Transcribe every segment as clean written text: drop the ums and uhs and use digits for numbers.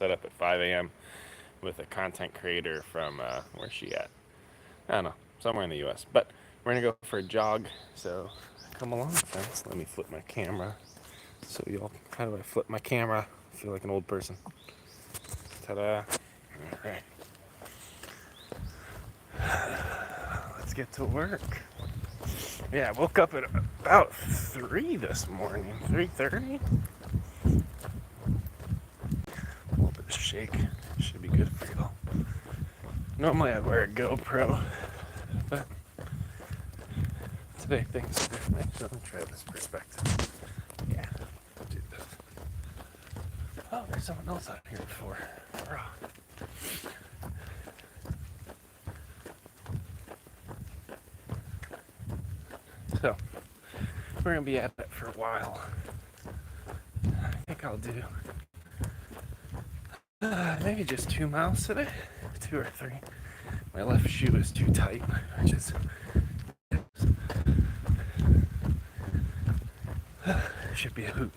set up at 5 a.m. with a content creator from, where's she at? I don't know, somewhere in the US. But we're gonna go for a jog, so come along, friends. Let me flip my camera. So y'all, how do I flip my camera? I feel like an old person. Ta-da. Alright. Let's get to work. Yeah, I woke up at about 3 this morning. 3:30? A little bit of shake. Should be good for y'all. Normally I wear a GoPro, but today things are different. So let me try this perspective. Yeah, I'll do this. Oh, there's someone else out here before. So, we're gonna be at it for a while. I think I'll do maybe just 2 miles today, 2 or 3. My left shoe is too tight, which is should be a hoot.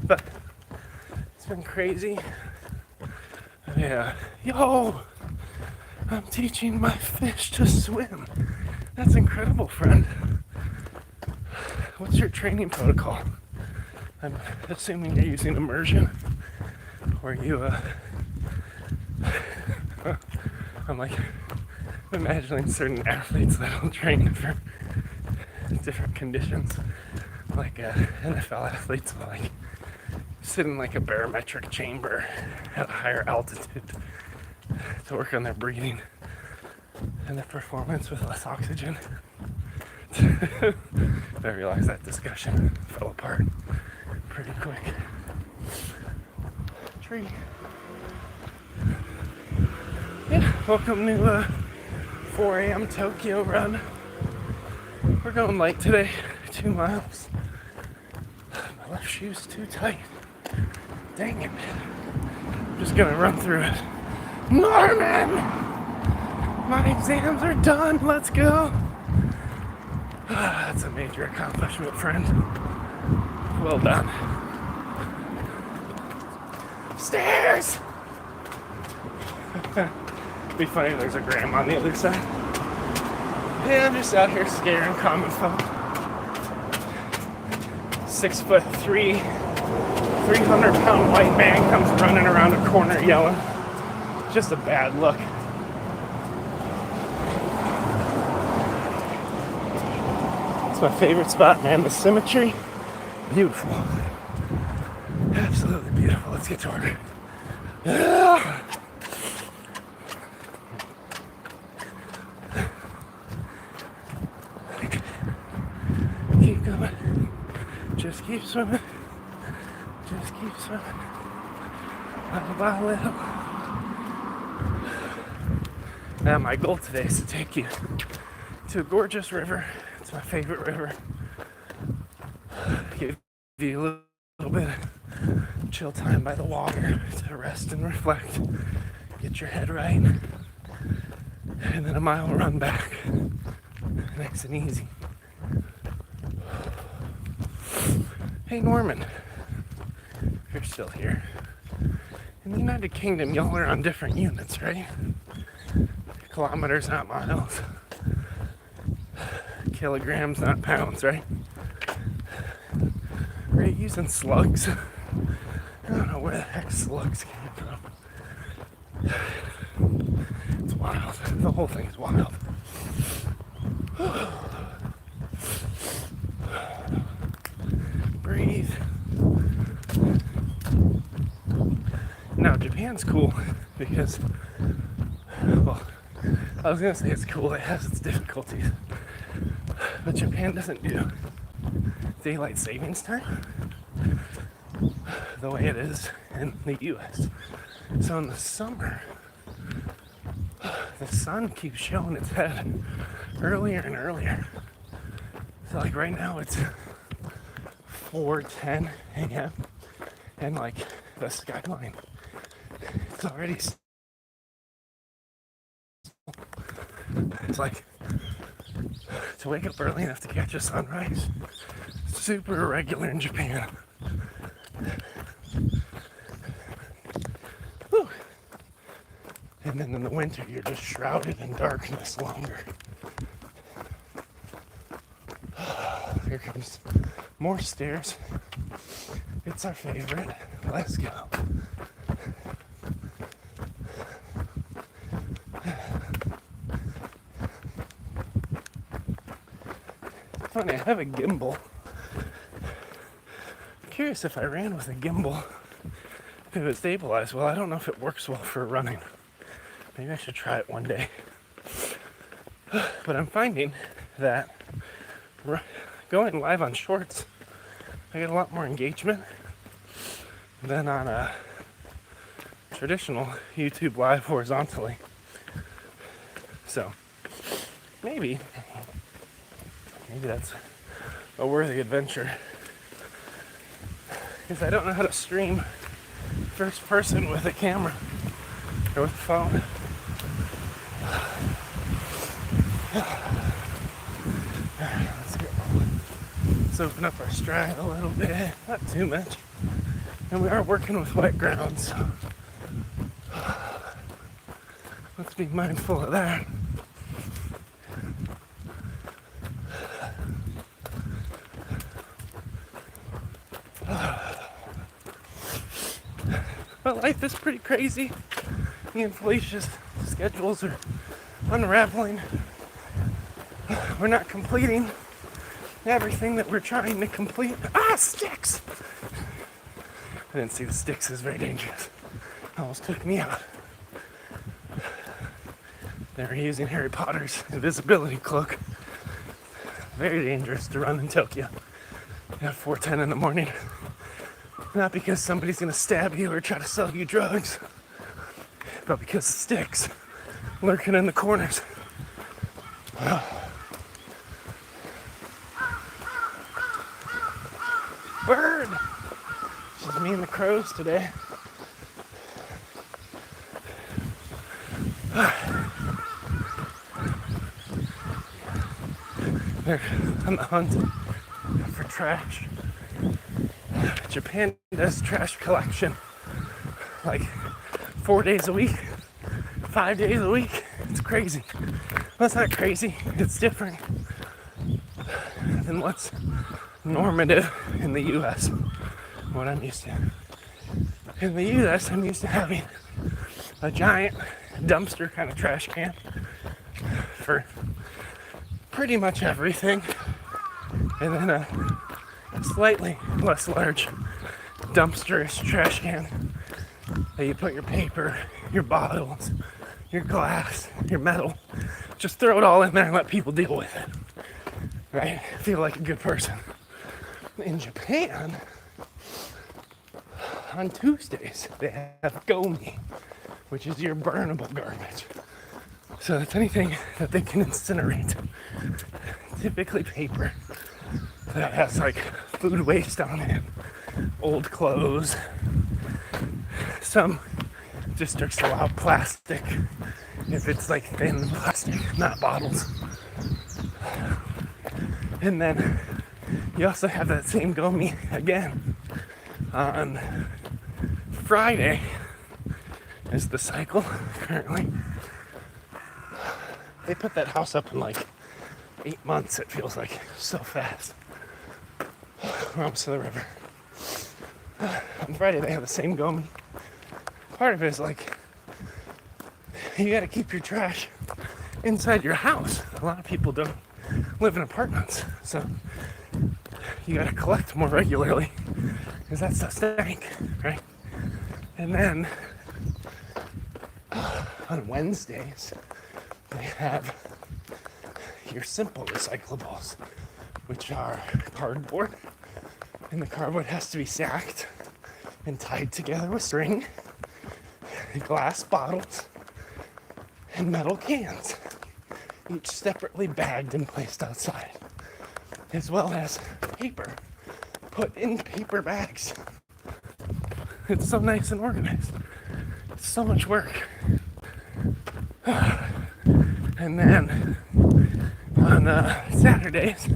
But it's been crazy. Yeah. Yo! I'm teaching my fish to swim. That's incredible, friend. What's your training protocol? I'm assuming you're using immersion. Or you, I'm like imagining certain athletes that'll train for different conditions. Like NFL athletes will like sit in like a barometric chamber at a higher altitude to work on their breathing and their performance with less oxygen. I realized that discussion fell apart pretty quick. Tree. Yeah, welcome to 4 a.m. Tokyo run. We're going light today, 2 miles. My left shoe's too tight. Dang it. I'm just gonna run through it. Norman! My exams are done, let's go! That's a major accomplishment, friend. Well done. Stairs! It'd be funny if there's a grandma on the other side. Yeah, I'm just out here scaring common folk. 6'3", 300-pound white man comes running around a corner yelling. Just a bad look. It's my favorite spot, man. The symmetry, beautiful. Absolutely beautiful. Let's get to work. Keep going. Just keep swimming. Just keep swimming. Little by little. Now my goal today is to take you to a gorgeous river. It's my favorite river. Give you a little bit of chill time by the water to rest and reflect. Get your head right. And then a mile run back. Nice and easy. Hey Norman, if you're still here. In the United Kingdom, y'all are on different units, right? Kilometers, not miles. Kilograms, not pounds, right? Are you using slugs? I don't know where the heck slugs came from. It's wild. The whole thing is wild. Breathe. Now, Japan's cool because, well, I was gonna say it's cool, it has its difficulties. But Japan doesn't do daylight savings time the way it is in the US. So in the summer, the sun keeps showing its head earlier and earlier. So like right now it's 4:10 a.m. and like the skyline. It's already, it's like to wake up early enough to catch a sunrise. Super irregular in Japan. Whew. And then in the winter, you're just shrouded in darkness longer. Here comes more stairs. It's our favorite. Let's go. Funny, I have a gimbal. I'm curious if I ran with a gimbal, if it would stabilize well. I don't know if it works well for running. Maybe I should try it one day. But I'm finding that going live on shorts, I get a lot more engagement than on a traditional YouTube live horizontally. So maybe that's a worthy adventure. Because I don't know how to stream first person with a camera or with a phone. Alright, let's go. Let's open up our stride a little bit, not too much. And we are working with wet ground, so let's be mindful of that. But life is pretty crazy. The inflation schedules are unraveling. We're not completing everything that we're trying to complete. Sticks! I didn't see the sticks. Is very dangerous. Almost took me out. They were using Harry Potter's invisibility cloak. Very dangerous to run in Tokyo at 4:10 in the morning. Not because somebody's gonna stab you or try to sell you drugs, but because of sticks lurking in the corners. Bird! It's just me and the crows today. They're on the hunt for trash. Japan does trash collection like 4 days a week, 5 days a week. It's crazy. Well, it's not crazy. It's different than what's normative in the U.S. What I'm used to. In the U.S., I'm used to having a giant dumpster kind of trash can for pretty much everything, and then a slightly less large dumpster-ish trash can that you put your paper, your bottles, your glass, your metal. Just throw it all in there and let people deal with it. Right? Feel like a good person. In Japan, on Tuesdays, they have gomi, which is your burnable garbage. So it's anything that they can incinerate. Typically paper that has like food waste on it, old clothes. Some districts allow plastic if it's like thin plastic, not bottles. And then you also have that same gomi again on Friday is the cycle currently. They put that house up in like 8 months, it feels like, so fast. We're almost to the river. On Friday they have the same gomi. Part of it is like, you gotta keep your trash inside your house. A lot of people don't live in apartments, so you gotta collect more regularly, because that's the stink, right? And then on Wednesdays, they have your simple recyclables, which are cardboard, and the cardboard has to be stacked and tied together with string, glass bottles, and metal cans, each separately bagged and placed outside, as well as paper put in paper bags. It's so nice and organized. It's so much work. And then on Saturdays,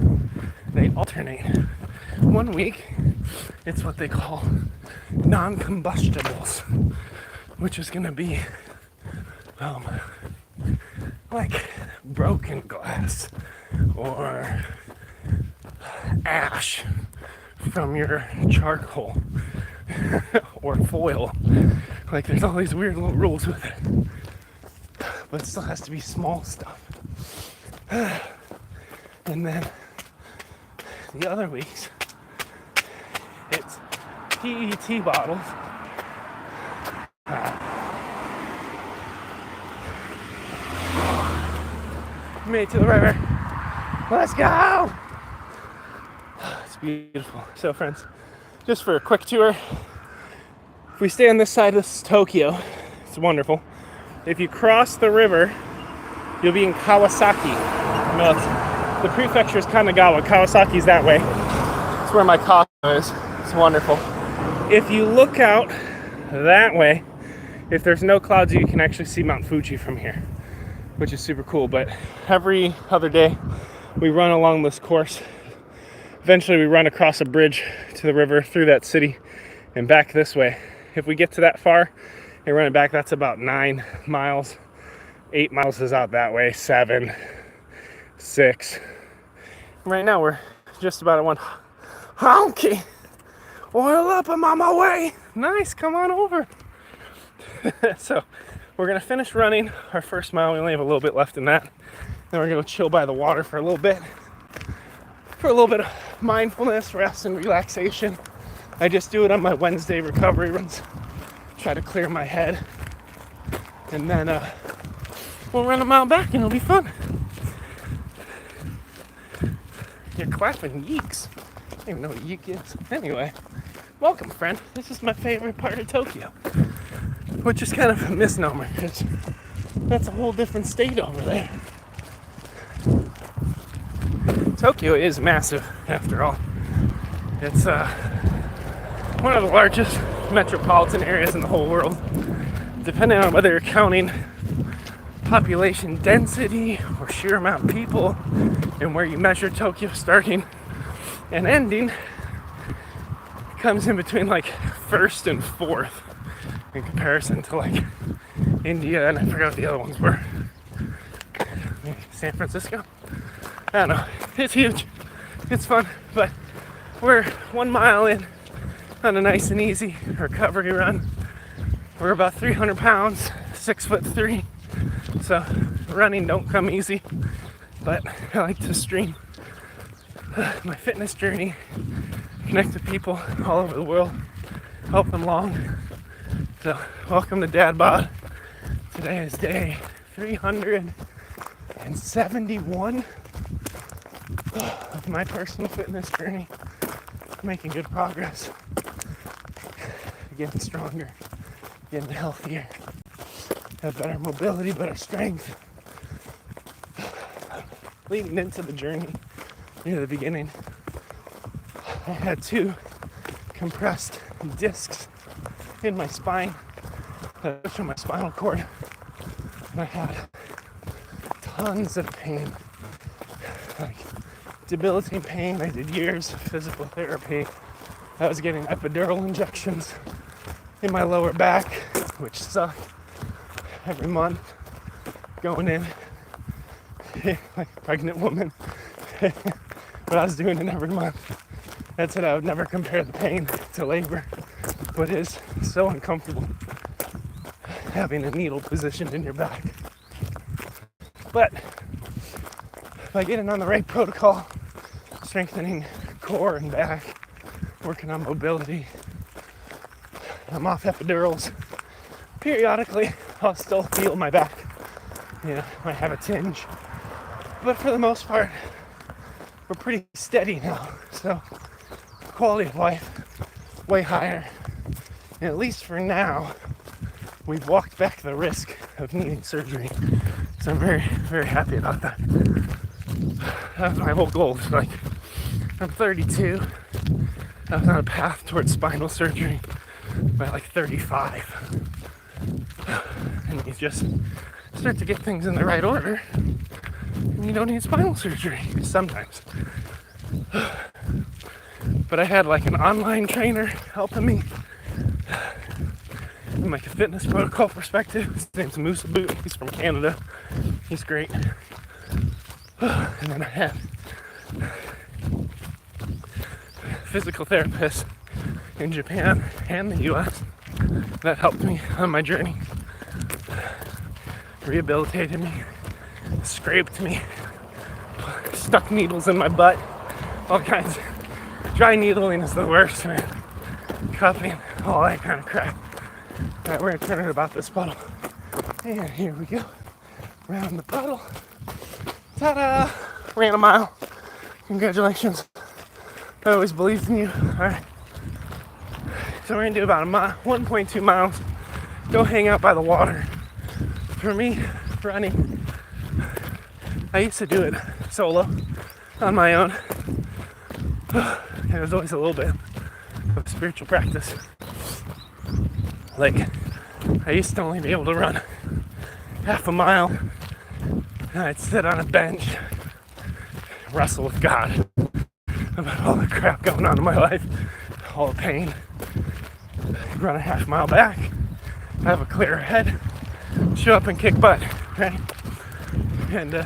they alternate. One week, it's what they call non-combustibles, which is going to be like broken glass or ash from your charcoal or foil. Like there's all these weird little rules with it, but it still has to be small stuff. And then the other weeks, it's PET bottles. Made it to the river. Let's go! It's beautiful. So friends, just for a quick tour, if we stay on this side, this is Tokyo. It's wonderful. If you cross the river, you'll be in Kawasaki. No, the prefecture is Kanagawa. Kawasaki's that way. It's where my Costco is. It's wonderful. If you look out that way, if there's no clouds, you can actually see Mount Fuji from here, which is super cool. But every other day, we run along this course. Eventually, we run across a bridge to the river through that city and back this way. If we get to that far and run it back, that's about 9 miles. 8 miles is out that way, 7, 6. Right now, we're just about at one. Honky! Oil up, I'm on my way! Nice, come on over. So, we're gonna finish running our first mile. We only have a little bit left in that. Then we're gonna chill by the water for a little bit. For a little bit of mindfulness, rest, and relaxation. I just do it on my Wednesday recovery runs. Try to clear my head. And then we'll run a mile back and it'll be fun. You're clapping yeeks. I don't even know what yeek is. Anyway, welcome, friend. This is my favorite part of Tokyo. Which is kind of a misnomer, because that's a whole different state over there. Tokyo is massive, after all. It's one of the largest metropolitan areas in the whole world. Depending on whether you're counting population density or sheer amount of people, and where you measure Tokyo starting and ending, comes in between like first and fourth in comparison to like India, and I forgot what the other ones were. Maybe San Francisco? I don't know. It's huge. It's fun, but we're 1 mile in on a nice and easy recovery run. We're about 300 pounds, 6'3". So running don't come easy, but I like to stream my fitness journey, connect with people all over the world, help them along. So welcome to DadBod. Today is day 371 of my personal fitness journey. Making good progress. Getting stronger, getting healthier, have better mobility, better strength. Leading into the journey, near the beginning, I had 2 compressed discs in my spine, from my spinal cord, and I had tons of pain, like debilitating pain. I did years of physical therapy. I was getting epidural injections in my lower back, which sucked, every month, going in like a pregnant woman. But I was doing it every month. That said, I would never compare the pain to labor, but it is so uncomfortable having a needle positioned in your back. But by getting on the right protocol, strengthening core and back, working on mobility, I'm off epidurals. Periodically, I'll still feel my back. You know, I have a tinge. But for the most part, we're pretty steady now. So, quality of life, way higher. And at least for now, we've walked back the risk of needing surgery. So I'm very, very happy about that. That's my whole goal. Like, I'm 32. I was on a path towards spinal surgery by like 35. And you just start to get things in the right order, and you don't need spinal surgery sometimes. But I had like an online trainer helping me from like a fitness protocol perspective. His name's Moose Boot. He's from Canada. He's great. And then I had physical therapists in Japan and the US that helped me on my journey. Rehabilitated me, scraped me, stuck needles in my butt, all kinds. Dry needling is the worst, man. Cupping, all that kind of crap. Alright, we're gonna turn it about this puddle. And here we go. Around the puddle. Ta-da! Ran a mile. Congratulations. I always believed in you. Alright. So we're gonna do about 1.2 miles. Go hang out by the water. For me, running, I used to do it solo, on my own. And it was always a little bit of spiritual practice. Like, I used to only be able to run half a mile, and I'd sit on a bench, wrestle with God about all the crap going on in my life, all the pain. Run a half mile back, have a clear head, show up and kick butt, right? And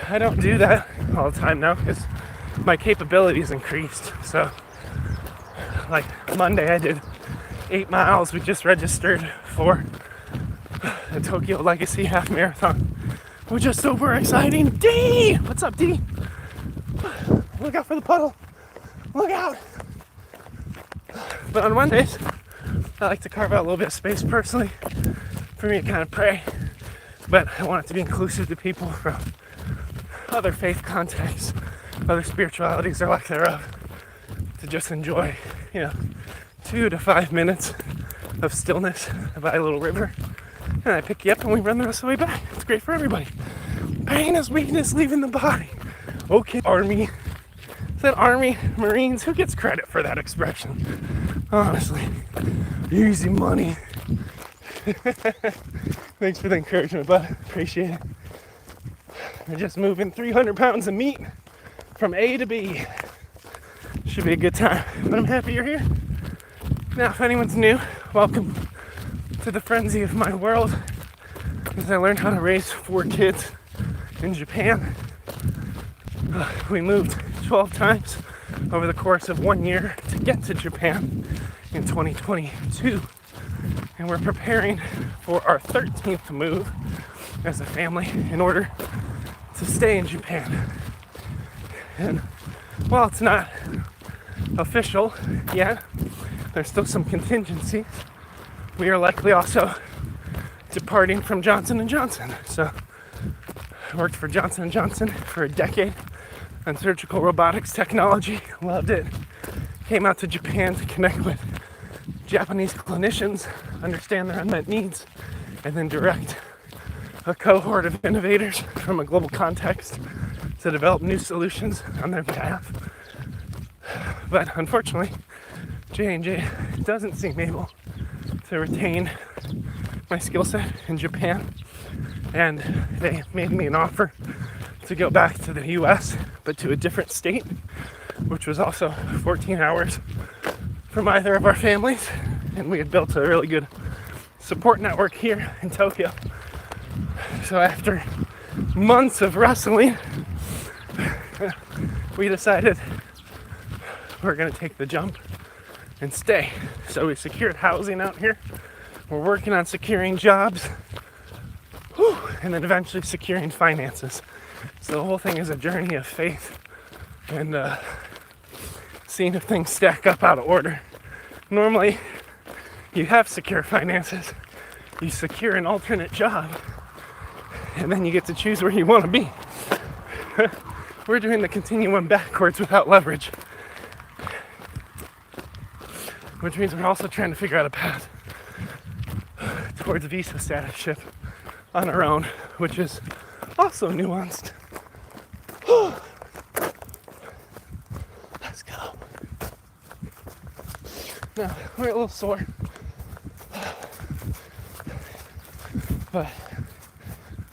I don't do that all the time now because my capabilities increased. So, like Monday, I did 8 miles. We just registered for the Tokyo Legacy Half Marathon, which is super exciting. D! What's up, D? Look out for the puddle. Look out! But on Mondays, I like to carve out a little bit of space personally for me to kind of pray. But I want it to be inclusive to people from other faith contexts, other spiritualities or lack thereof, to just enjoy, 2 to 5 minutes of stillness by a little river. And I pick you up and we run the rest of the way back. It's great for everybody. Pain is weakness leaving the body. Okay, Army. Is that Army? Marines? Who gets credit for that expression? Honestly. Easy money. Thanks for the encouragement, bud. Appreciate it. We're just moving 300 pounds of meat from A to B. Should be a good time. But I'm happy you're here. Now, if anyone's new, welcome to the frenzy of my world. As I learned how to raise 4 kids in Japan. We moved 12 times over the course of 1 year to get to Japan in 2022. And we're preparing for our 13th move as a family in order to stay in Japan. And while it's not official yet, there's still some contingencies. We are likely also departing from Johnson & Johnson. So I worked for Johnson & Johnson for a decade on surgical robotics technology. Loved it. Came out to Japan to connect with Japanese clinicians, understand their unmet needs, and then direct a cohort of innovators from a global context to develop new solutions on their behalf. But unfortunately, J&J doesn't seem able to retain my skill set in Japan, and they made me an offer to go back to the US, but to a different state, which was also 14 hours from either of our families, and we had built a really good support network here in Tokyo. So after months of wrestling, we decided we're gonna take the jump and stay. So we secured housing out here. We're working on securing jobs, and then eventually securing finances. So the whole thing is a journey of faith and seeing if things stack up out of order. Normally, you have secure finances, you secure an alternate job, and then you get to choose where you want to be. We're doing the continuum backwards without leverage, which means we're also trying to figure out a path towards visa statusship on our own, which is also nuanced. Let's go. No, we're a little sore. But I'm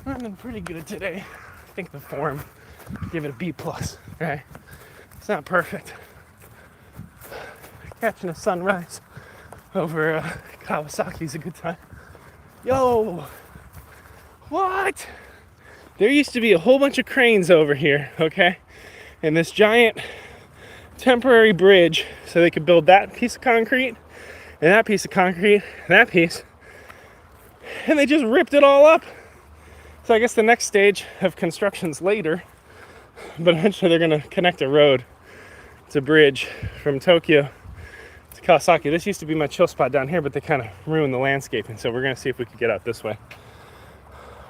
running pretty good today. I think the form, give it a B plus, right? It's not perfect. Catching a sunrise over Kawasaki's a good time. Yo, what? There used to be a whole bunch of cranes over here, okay? And this giant temporary bridge so they could build that piece of concrete and that piece of concrete and that piece. And they just ripped it all up. So I guess the next stage of construction's later, but eventually they're gonna connect a road. It's a bridge from Tokyo to Kawasaki. This used to be my chill spot down here, but they kind of ruined the landscaping. So we're gonna see if we can get out this way.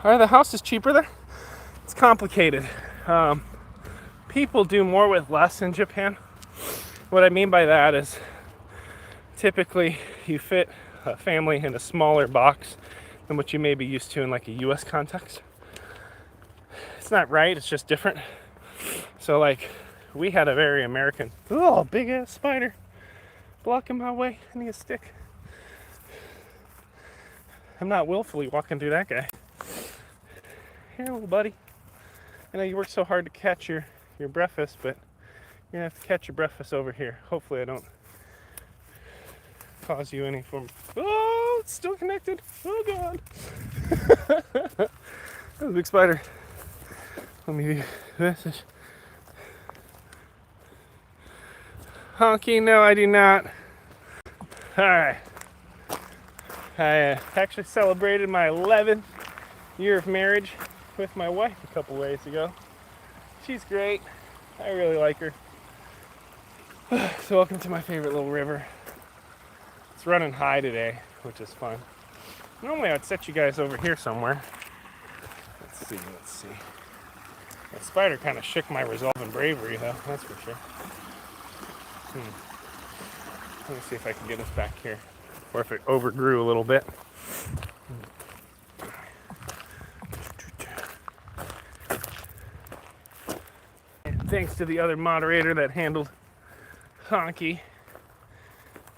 Are the houses cheaper there? It's complicated. People do more with less in Japan. What I mean by that is typically you fit a family in a smaller box than what you may be used to in like a US context. It's not right, it's just different. So like we had a very American, oh, big ass spider blocking my way. I need a stick. I'm not willfully walking through that guy. Here, little buddy. I know you worked so hard to catch your breakfast, but you're gonna have to catch your breakfast over here. Hopefully I don't cause you any form. Oh, it's still connected. Oh God. That was a big spider. Let me do this. Honky, no, I do not. Alright. I actually celebrated my 11th year of marriage with my wife a couple days ago. She's great. I really like her. So welcome to my favorite little river. It's running high today, which is fun. Normally I'd set you guys over here somewhere. Let's see. That spider kind of shook my resolve and bravery though, that's for sure. Let me see if I can get us back here. Or if it overgrew a little bit. Thanks to the other moderator that handled Honky.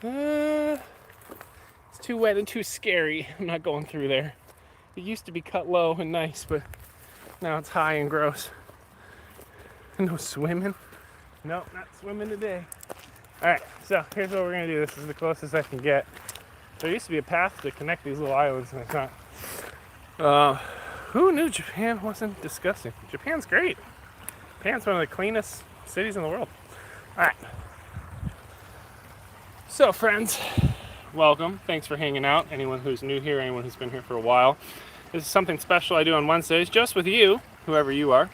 It's too wet and too scary. I'm not going through there. It used to be cut low and nice, but now it's high and gross. No swimming? Nope, not swimming today. Alright, so here's what we're going to do. This is the closest I can get. There used to be a path to connect these little islands, and it's not. Who knew Japan wasn't disgusting? Japan's great. Japan's one of the cleanest cities in the world. Alright. So, friends, welcome. Thanks for hanging out. Anyone who's new here, anyone who's been here for a while. This is something special I do on Wednesdays, just with you, whoever you are.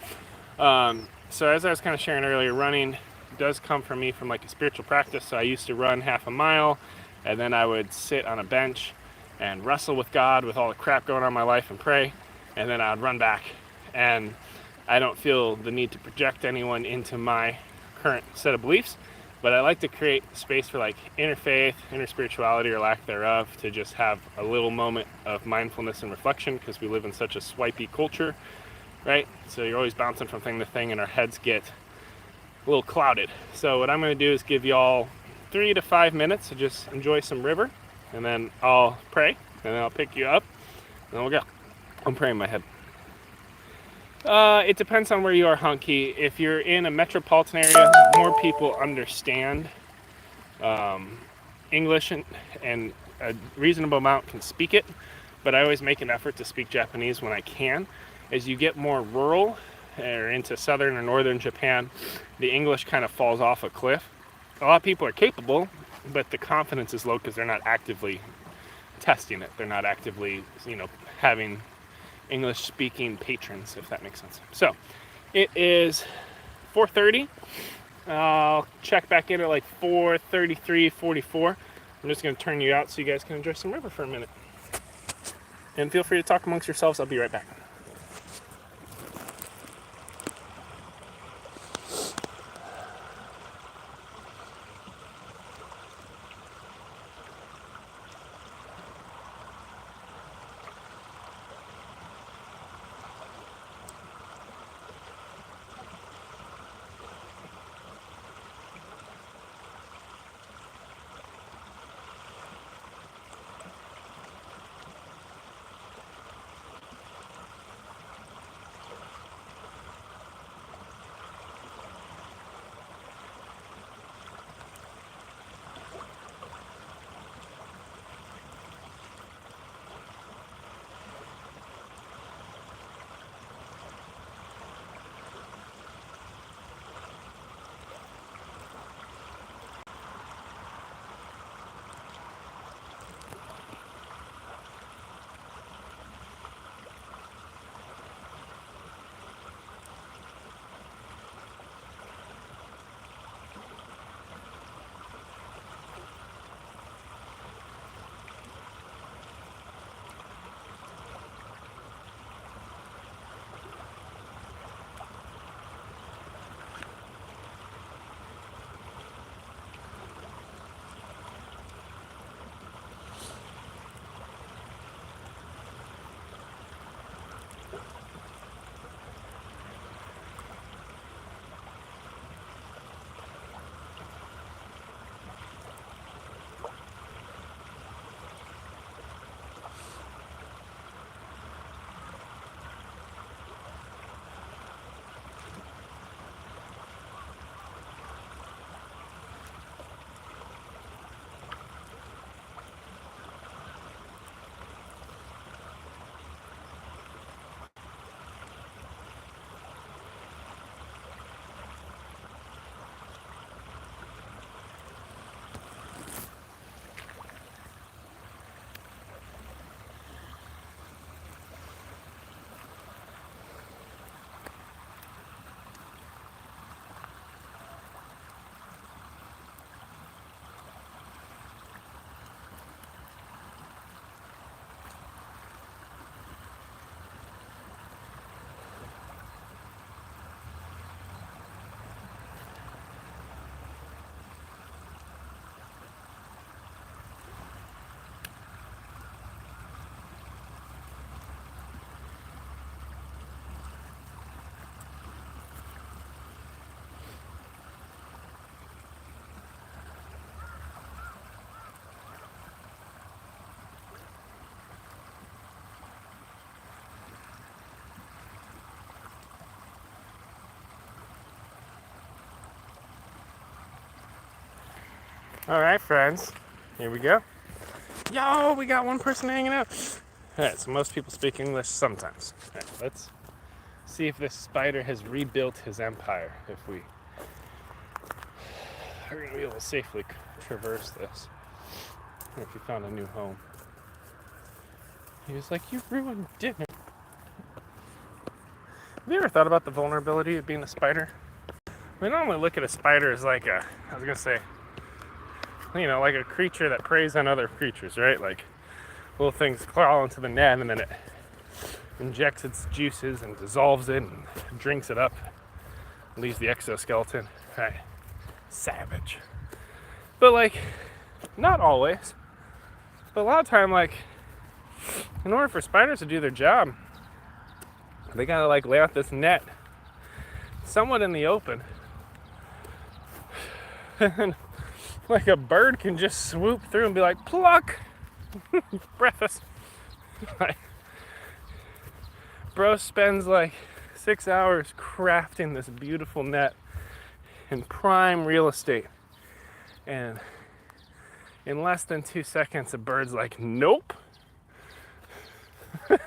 So as I was kind of sharing earlier, running does come from me from like a spiritual practice. So I used to run half a mile, and then I would sit on a bench and wrestle with God with all the crap going on in my life and pray, and then I'd run back. And I don't feel the need to project anyone into my current set of beliefs, but I like to create space for like inner faith, inner spirituality or lack thereof, to just have a little moment of mindfulness and reflection, because we live in such a swipey culture, right? So you're always bouncing from thing to thing and our heads get a little clouded. So what I'm going to do is give y'all 3 to 5 minutes to just enjoy some river, and then I'll pray, and then I'll pick you up, and then we'll go. I'm praying in my head. It depends on where you are, Honky. If you're in a metropolitan area, more people understand English, and a reasonable amount can speak it, but I always make an effort to speak Japanese when I can. As you get more rural or into southern or northern Japan, the English kind of falls off a cliff. A lot of people are capable, but the confidence is low because they're not actively testing it. They're not actively, having English-speaking patrons, if that makes sense. So, it is 4:30. I'll check back in at like 4:33, 44. I'm just going to turn you out so you guys can enjoy some river for a minute. And feel free to talk amongst yourselves. I'll be right back. Alright, friends. Here we go. Yo, we got one person hanging out. Alright, so most people speak English sometimes. Alright, let's see if this spider has rebuilt his empire. If we are going to be able to safely traverse this. If he found a new home. He was like, you ruined dinner. Have you ever thought about the vulnerability of being a spider? We normally look at a spider as like a, I was going to say, like a creature that preys on other creatures, right? Like little things crawl into the net and then it injects its juices and dissolves it and drinks it up, leaves the exoskeleton. Right. Savage. But like, not always. But a lot of time, like, in order for spiders to do their job, they gotta like lay out this net somewhat in the open. And like a bird can just swoop through and be like, pluck! Breakfast. Like, bro spends like 6 hours crafting this beautiful net in prime real estate. And in less than 2 seconds, a bird's like, nope. I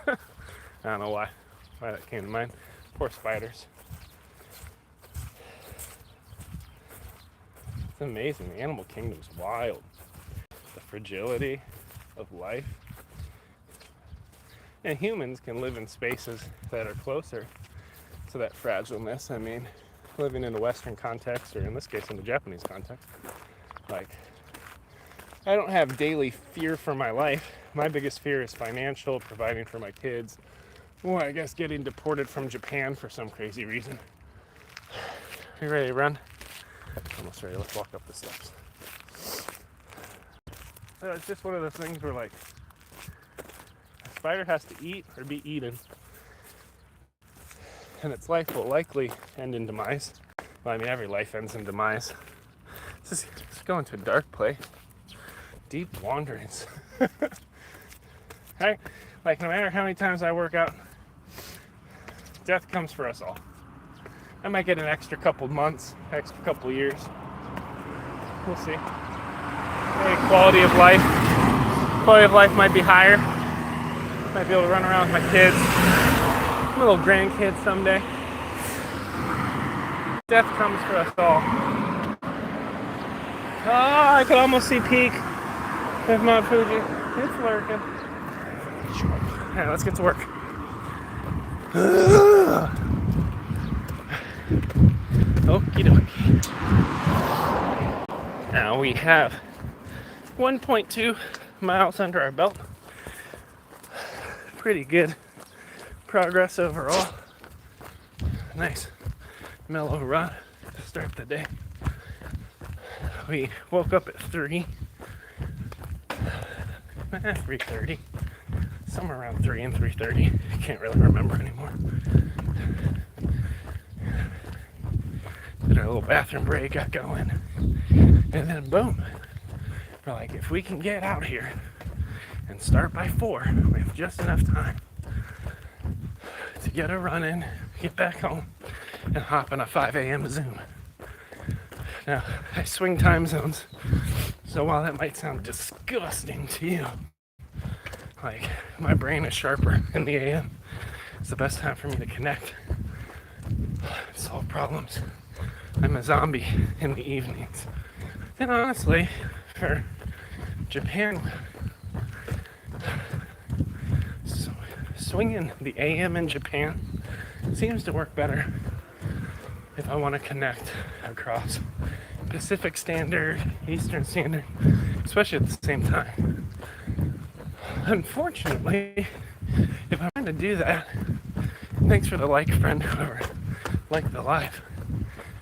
don't know why that came to mind. Poor spiders. It's amazing. The animal kingdom's wild. The fragility of life. And humans can live in spaces that are closer to that fragileness. I mean, living in a Western context, or in this case, in the Japanese context, like, I don't have daily fear for my life. My biggest fear is financial, providing for my kids, or I guess getting deported from Japan for some crazy reason. Are you ready to run? Almost ready. Let's walk up the steps. So it's just one of those things where, like, a spider has to eat or be eaten, and its life will likely end in demise. Well, I mean, every life ends in demise. It's going to a dark place. Deep wanderings. Right? Like, no matter how many times I work out, death comes for us all. I might get an extra couple months, extra couple years. We'll see. Maybe quality of life might be higher. Might be able to run around with my kids. My little grandkids someday. Death comes for us all. Oh, I could almost see peak of Mount Fuji. It's lurking. Alright, let's get to work. Okie dokie. Now we have 1.2 miles under our belt. Pretty good progress overall. Nice mellow run to start the day. We woke up at 3:30, somewhere around 3 and 3:30. I can't really remember anymore. Did our little bathroom break, got going, and then boom. We're like, if we can get out here and start by 4, we have just enough time to get a run in, get back home, and hop in a 5 a.m. Zoom. Now, I swing time zones, so while that might sound disgusting to you, like, my brain is sharper in the AM. It's the best time for me to connect and solve problems. I'm a zombie in the evenings. And honestly, for Japan, swinging the AM in Japan seems to work better if I want to connect across Pacific Standard, Eastern Standard, especially at the same time. Unfortunately, if I'm trying to do that, thanks for the like, friend, whoever liked the live.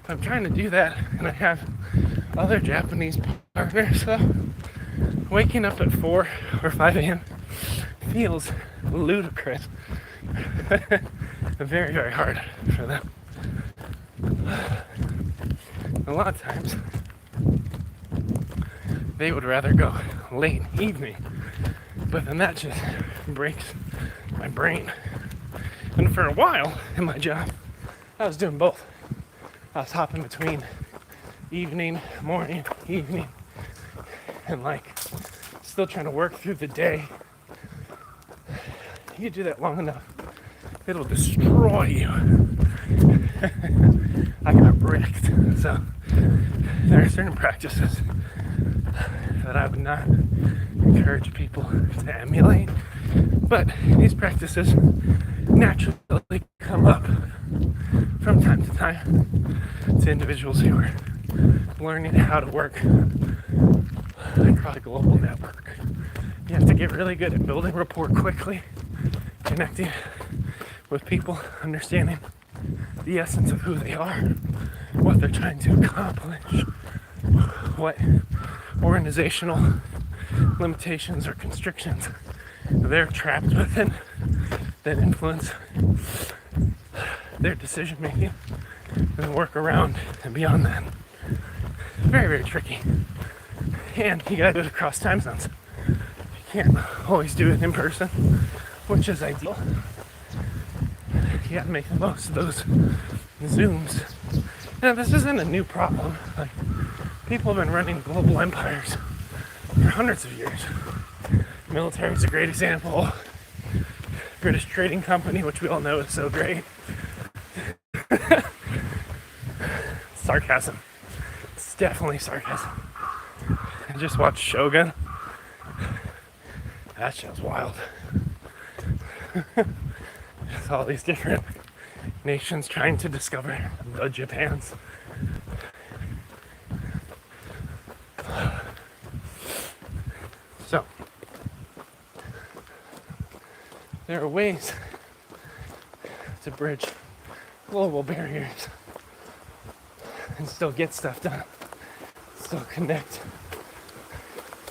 If I'm trying to do that and I have other Japanese partners, waking up at 4 or 5 a.m. feels ludicrous. Very, very hard for them. A lot of times, they would rather go late evening, but then that just breaks my brain. And for a while in my job, I was doing both. I was hopping between evening, morning, evening, and like still trying to work through the day, you do that long enough, it'll destroy you. I got bricked. So there are certain practices that I would not encourage people to emulate, but these practices naturally come up from time to time to individuals who are learning how to work across a global network. You have to get really good at building rapport quickly, connecting with people, understanding the essence of who they are, what they're trying to accomplish, what organizational limitations or constrictions they're trapped within that influence their decision making, and work around and beyond that. Very, very tricky. And you gotta do it across time zones. You can't always do it in person, which is ideal. You gotta make the most of those Zooms. Now, this isn't a new problem. Like, people have been running global empires for hundreds of years. Military is a great example. British Trading Company, which we all know is so great. Sarcasm. It's definitely sarcasm. I just watched Shogun. That show's wild. It's all these different nations trying to discover the Japans. So, there are ways to bridge global barriers and still get stuff done, still connect,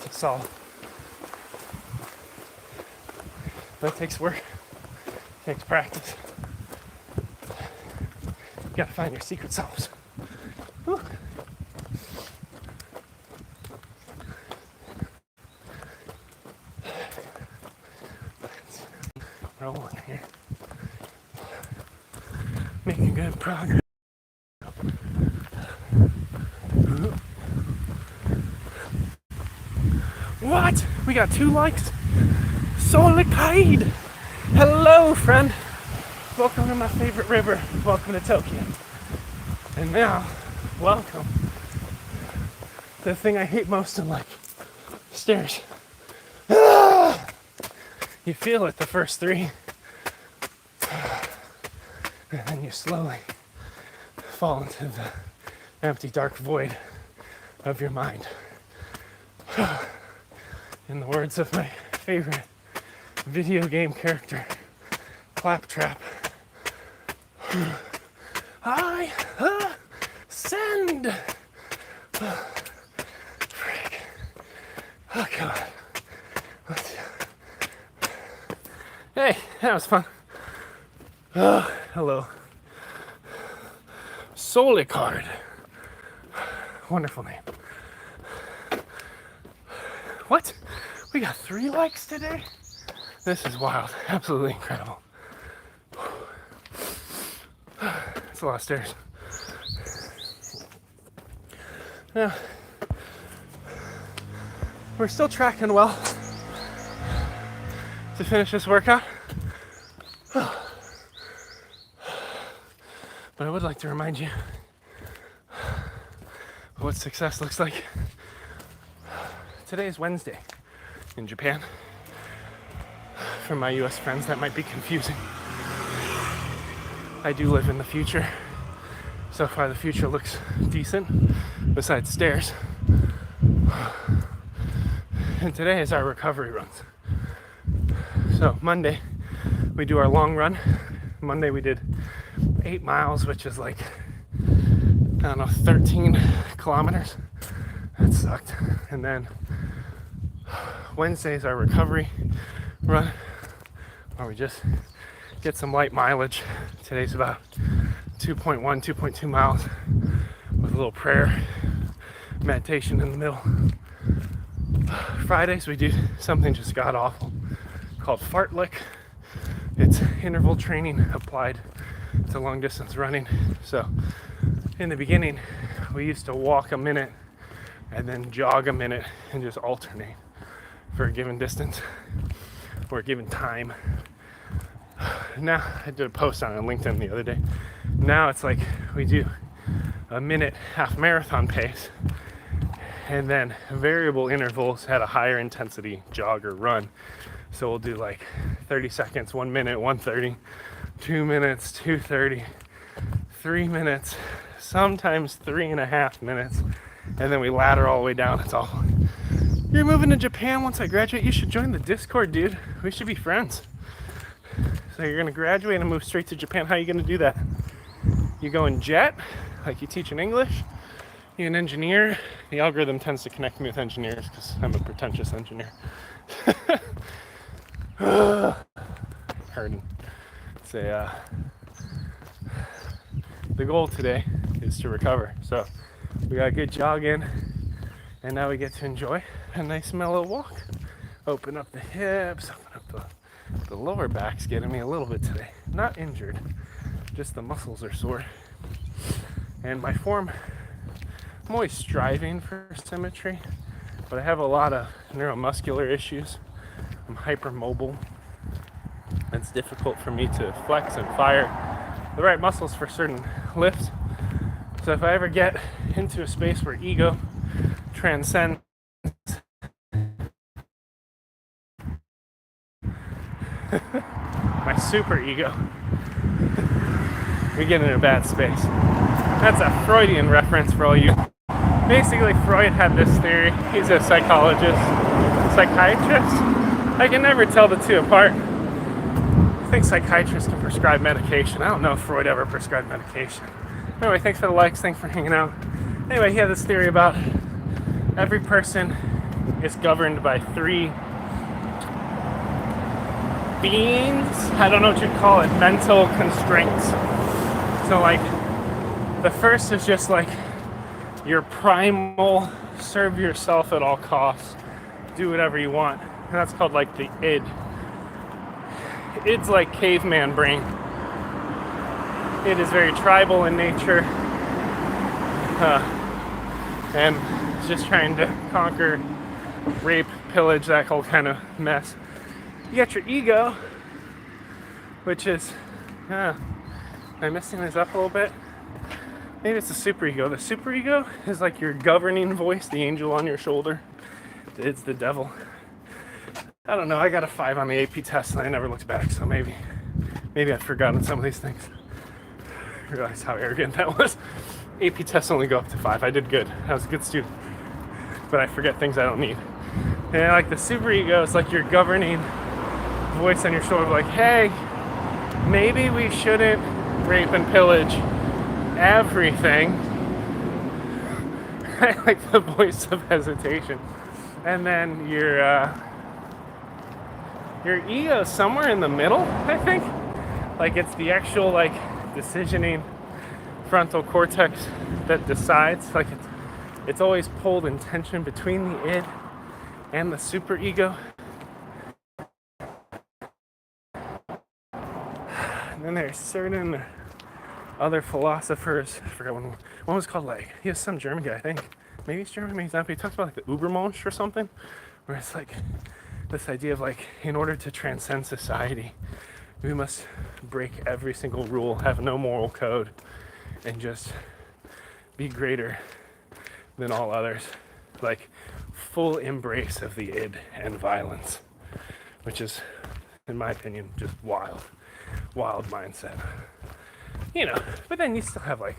to solve. But it takes work, it takes practice. You gotta find your secret sauce. Whew. Rolling here. Making good progress. What? We got 2 likes? Solitude! Hello, friend. Welcome to my favorite river. Welcome to Tokyo. And now, welcome to the thing I hate most in life. Stairs. Ah! You feel it the first 3. And then you slowly fall into the empty, dark void of your mind. In the words of my favorite video game character, Claptrap, I ascend. Frick. Oh God. Hey, that was fun. Oh, hello. Solicard. Wonderful name. What? We got 3 likes today? This is wild. Absolutely incredible. It's a lot of stairs. Now, we're still tracking well to finish this workout. But I would like to remind you of what success looks like. Today is Wednesday in Japan. For my US friends, that might be confusing. I do live in the future. So far, the future looks decent, besides stairs. And today is our recovery runs. So Monday, we do our long run. Monday we did 8 miles, which is like, I don't know, 13 kilometers. That sucked. And then Wednesday is our recovery run, where we just get some light mileage. Today's about 2.1, 2.2 miles with a little prayer, meditation in the middle. Fridays we do something just god awful called fartlek. It's interval training applied to long distance running. So in the beginning we used to walk a minute, and then jog a minute and just alternate for a given distance or a given time. Now, I did a post on it on LinkedIn the other day. Now it's like we do a minute half marathon pace and then variable intervals at a higher intensity jog or run. So we'll do like 30 seconds, 1 minute, 1:30, 2 minutes, 2:30, 3 minutes, sometimes 3.5 minutes, and then we ladder all the way down. It's all, you're moving to Japan once I graduate, you should join the Discord, dude. We should be friends. So you're gonna graduate and move straight to Japan. How are you gonna do that? You go in jet, like you teach in English. You're an engineer. The algorithm tends to connect me with engineers because I'm a pretentious engineer. Pardon. Say, the goal today is to recover. So we got a good jog in, and now we get to enjoy a nice mellow walk. Open up the hips, open up the lower back's getting me a little bit today. Not injured, just the muscles are sore. And my form, I'm always striving for symmetry, but I have a lot of neuromuscular issues. I'm hypermobile. It's difficult for me to flex and fire the right muscles for certain lifts. So if I ever get into a space where ego transcends my super ego, we get in a bad space. That's a Freudian reference for all you. Basically, Freud had this theory. He's a psychologist, psychiatrist. I can never tell the two apart. I think psychiatrists can prescribe medication. I don't know if Freud ever prescribed medication. Anyway, thanks for the likes. Thanks for hanging out. Anyway, he had this theory about every person is governed by three beings. I don't know what you'd call it. Mental constraints. So, like, the first is just like your primal, serve yourself at all costs, do whatever you want. And that's called like the id. Id's like caveman brain. It is very tribal in nature. And it's just trying to conquer, rape, pillage, that whole kind of mess. You got your ego, which is, am I messing this up a little bit? Maybe it's the superego. The superego is like your governing voice, the angel on your shoulder. It's the devil. I don't know. I got a 5 on the AP test and I never looked back, so maybe I've forgotten some of these things. I realized how arrogant that was. AP tests only go up to 5. I did good. I was a good student. But I forget things I don't need. And like the superego is like your governing voice on your shoulder, like, hey, maybe we shouldn't rape and pillage everything. Like the voice of hesitation. And then your ego is somewhere in the middle, I think. Like it's the actual like decisioning frontal cortex that decides. Like it's always pulled in tension between the id and the superego. And then there's certain other philosophers. I forgot one was called, like, he was some German guy, I think. Maybe he's German, maybe he's not. But he talks about like the Übermensch or something, where it's like this idea of like, in order to transcend society, we must break every single rule, have no moral code, and just be greater than all others. Like full embrace of the id and violence, which is, in my opinion, just wild mindset. You know, but then you still have like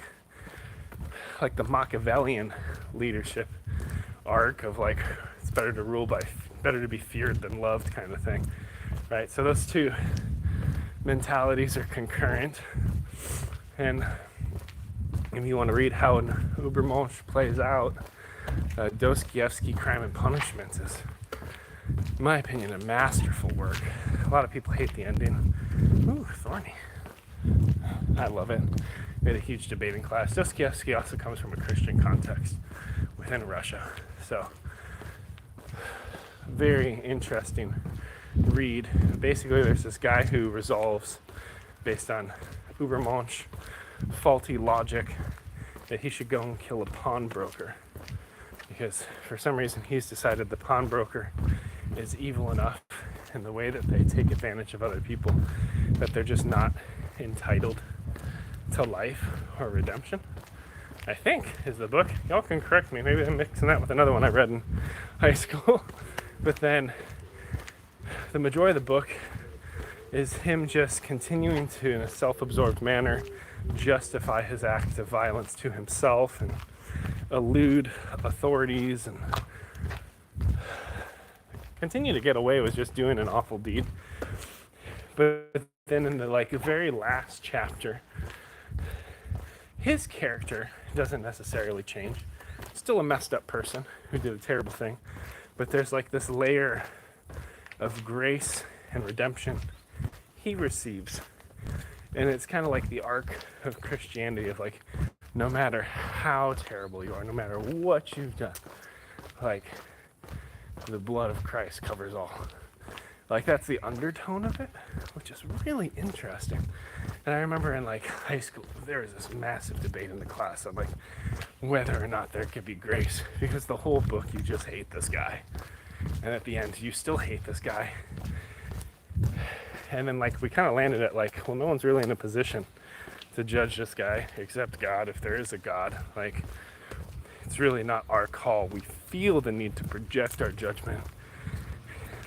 the Machiavellian leadership arc of like, it's better to be feared than loved kind of thing, right? So those two mentalities are concurrent. And if you want to read how an Übermensch plays out, Dostoevsky, Crime and Punishment is, in my opinion, a masterful work. A lot of people hate the ending. Ooh, thorny. I love it. We had a huge debate in class. Dostoevsky also comes from a Christian context within Russia. So, very interesting read. Basically, there's this guy who resolves, based on Übermensch faulty logic, that he should go and kill a pawnbroker because for some reason he's decided the pawnbroker is evil enough in the way that they take advantage of other people that they're just not entitled to life or redemption, I think is the book. Y'all can correct me. Maybe I'm mixing that with another one I read in high school. But then the majority of the book is him just continuing to, in a self-absorbed manner, justify his acts of violence to himself and elude authorities and continue to get away with just doing an awful deed. But then in the very last chapter, his character doesn't necessarily change. Still a messed up person who did a terrible thing, but there's this layer of grace and redemption he receives. And it's kind of like the arc of Christianity of no matter how terrible you are, no matter what you've done, the blood of Christ covers all. That's the undertone of it, which is really interesting. And I remember in high school, there was this massive debate in the class on whether or not there could be grace, because the whole book you just hate this guy, and at the end you still hate this guy. And then we kind of landed at well, no one's really in a position to judge this guy except God, if there is a God. It's really not our call. We feel the need to project our judgment,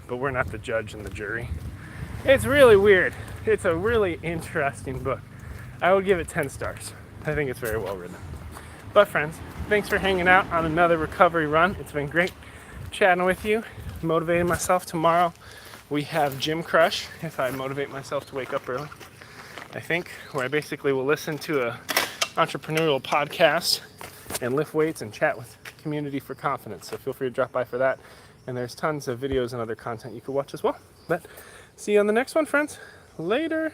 but we're not the judge and the jury. It's really weird. It's a really interesting book. I would give it 10 stars. I think it's very well written. But friends, thanks for hanging out on another recovery run. It's been great chatting with you, motivating myself. Tomorrow we have Gym Crush, if I motivate myself to wake up early, I think, where I basically will listen to a entrepreneurial podcast and lift weights and chat with community for confidence. So feel free to drop by for that. And there's tons of videos and other content you can watch as well. But see you on the next one, friends. Later.